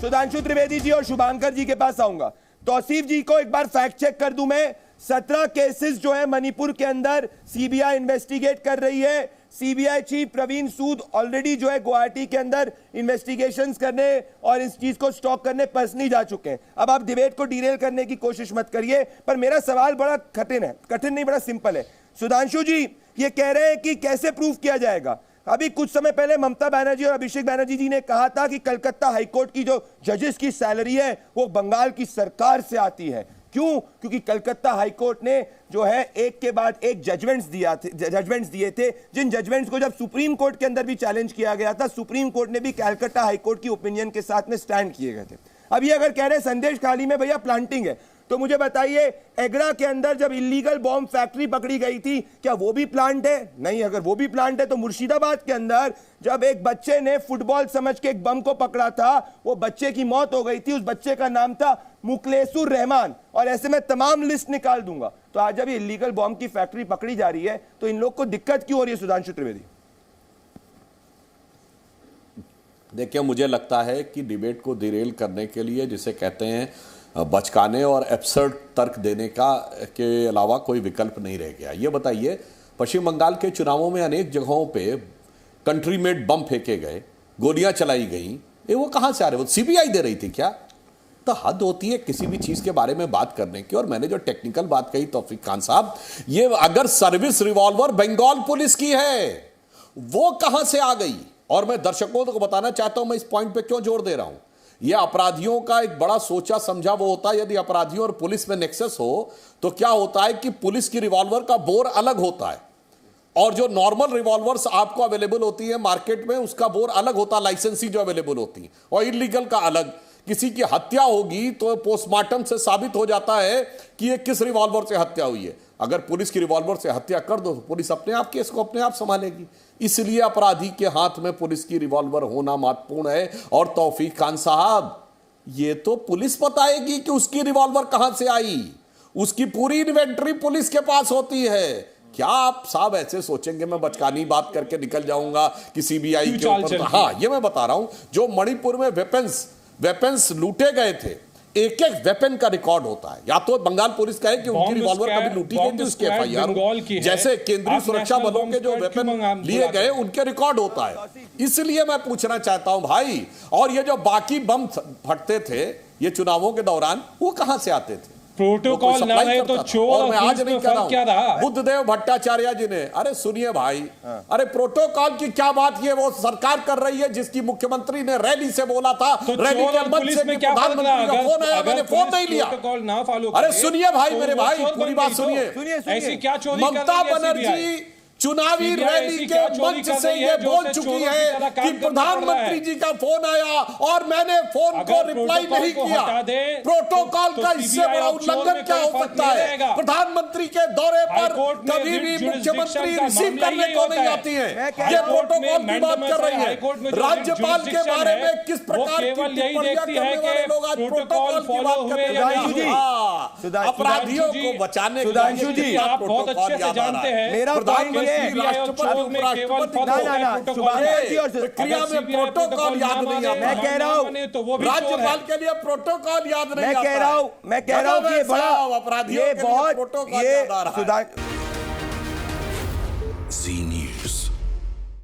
सुधांशु त्रिवेदी जी और शुभांकर जी के पास आऊंगा। तौसीफ जी को एक बार फैक्ट चेक कर दूं मैं, 17 केसेस जो है मणिपुर के अंदर सीबीआई इन्वेस्टिगेट कर रही है। सीबीआई चीफ प्रवीण सूद ऑलरेडी जो है गुवाहाटी के अंदर इन्वेस्टिगेशंस करने और इस चीज को स्टॉप करने पर्सनली जा चुके हैं। अब आप डिबेट को डिरेल करने की कोशिश मत करिए, पर मेरा सवाल बड़ा कठिन है, कठिन नहीं बड़ा सिंपल है। सुधांशु जी ये कह रहे हैं कि कैसे प्रूव किया जाएगा। अभी कुछ समय पहले ममता बनर्जी और अभिषेक बनर्जी जी ने कहा था कि कलकत्ता हाईकोर्ट की जो जजेस की सैलरी है वो बंगाल की सरकार से आती है। क्यों? क्योंकि कलकत्ता हाईकोर्ट ने जो है एक के बाद एक जजमेंट्स दिए थे, जिन जजमेंट्स को जब सुप्रीम कोर्ट के अंदर भी चैलेंज किया गया था, सुप्रीम कोर्ट ने भी कलकत्ता हाईकोर्ट की ओपिनियन के साथ में स्टैंड किए गए थे। अब ये अगर कह रहे हैं संदेश खाली में भैया प्लांटिंग है, तो मुझे बताइए एग्रा के अंदर जब इलीगल बॉम्ब फैक्ट्री पकड़ी गई थी, क्या वो भी प्लांट है? नहीं। अगर वो भी प्लांट है तो मुर्शिदाबाद के अंदर जब एक बच्चे ने फुटबॉल समझ के एक बम को पकड़ा था, वो बच्चे की मौत हो गई थी, उस बच्चे का नाम था मुकलेसुर रहमान, और ऐसे मैं तमाम लिस्ट निकाल दूंगा। तो आज जब इलीगल बॉम्ब की फैक्ट्री पकड़ी जा रही है तो इन लोग को दिक्कत क्यों हो रही है? सुधांशु त्रिवेदी, देखिए मुझे लगता है कि डिबेट को डिरेल करने के लिए, जिसे कहते हैं बचकाने और एब्सर्ड तर्क देने का के अलावा कोई विकल्प नहीं रह गया। ये बताइए, पश्चिम बंगाल के चुनावों में अनेक जगहों पे कंट्री मेड बम फेंके गए, गोलियां चलाई गई, ये वो कहां से आ रहे? वो सीबीआई दे रही थी क्या? तो हद होती है किसी भी चीज के बारे में बात करने की। और मैंने जो टेक्निकल बात कही तौफीक खान साहब, ये अगर सर्विस रिवॉल्वर बंगाल पुलिस की है, वो कहां से आ गई? और मैं दर्शकों को बताना चाहता हूं मैं इस पॉइंट पे क्यों जोर दे रहा हूं। यह अपराधियों का एक बड़ा सोचा समझा वो होता है। यदि अपराधियों और पुलिस में नेक्सस हो तो क्या होता है कि पुलिस की रिवॉल्वर का बोर अलग होता है और जो नॉर्मल रिवॉल्वर्स आपको अवेलेबल होती है मार्केट में उसका बोर अलग होता है, लाइसेंसी जो अवेलेबल होती है, और इलीगल का अलग। किसी की हत्या होगी तो पोस्टमार्टम से साबित हो जाता है कि यह किस रिवॉल्वर से हत्या हुई है। अगर पुलिस की रिवॉल्वर से हत्या कर दो तो पुलिस अपने आप केस को अपने आप संभालेगी। इसलिए अपराधी के हाथ में पुलिस की रिवॉल्वर होना महत्वपूर्ण है। और तौफीक खान साहब, ये तो पुलिस बताएगी कि उसकी रिवॉल्वर कहां से आई, उसकी पूरी इन्वेंटरी पुलिस के पास होती है। क्या आप साहब ऐसे सोचेंगे मैं बचकानी बात करके निकल जाऊंगा कि सीबीआई के ऊपर? हाँ, ये मैं बता रहा हूं, जो मणिपुर में वेपन्स लूटे गए थे, एक एक वेपन का रिकॉर्ड होता है। या तो बंगाल पुलिस का है कि उनकी रिवॉल्वर कभी लूटी गई थी, उसके एफआईआर, जैसे केंद्रीय सुरक्षा बलों के जो वेपन लिए गए उनके रिकॉर्ड होता है। इसलिए मैं पूछना चाहता हूं भाई, और ये जो बाकी बम फटते थे ये चुनावों के दौरान, वो कहां से आते थे? प्रोटोकॉल ना है तो चोर और मैं आज नहीं कह रहा क्या रहा? बुद्धदेव भट्टाचार्य जी ने, अरे सुनिए भाई, अरे प्रोटोकॉल की क्या बात, ये वो सरकार कर रही है जिसकी मुख्यमंत्री ने रैली से बोला था, तो रैली के मंच से प्रधानमंत्री का फोन आया, मैंने फोन नहीं लिया। प्रोटोकॉल ना फॉलो, अरे सुनिए भाई, मेरे भाई पूरी बात सुनिए। ऐसी क्या चोरी? ममता बनर्जी चुनावी रैली के मंच से ये बोल चुकी है कि प्रधानमंत्री जी का फोन आया और मैंने फोन को रिप्लाई नहीं किया। प्रोटोकॉल का इससे बड़ा उल्लंघन क्या हो सकता है? प्रधानमंत्री के दौरे पर कभी भी मुख्यमंत्री रिसीव करने को नहीं आती है। ये प्रोटोकॉल की बात कर रही है। राज्यपाल के बारे में किस प्रकार की टिप्पणियां करने वाले लोग आज प्रोटोकॉल की बात करते हैं? अपराधियों को बचाने सुधांशु जी आप बहुत अच्छे से जानते हैं, मेरा राष्ट्रपति क्रिया में प्रोटोकॉल याद नहीं आता। मैं कह रहा हूं राज्यपाल के लिए प्रोटोकॉल याद नहीं आता। मैं कह रहा हूं कि बड़ा अपराधियों के लिए प्रोटोकॉल याद आ रहा है।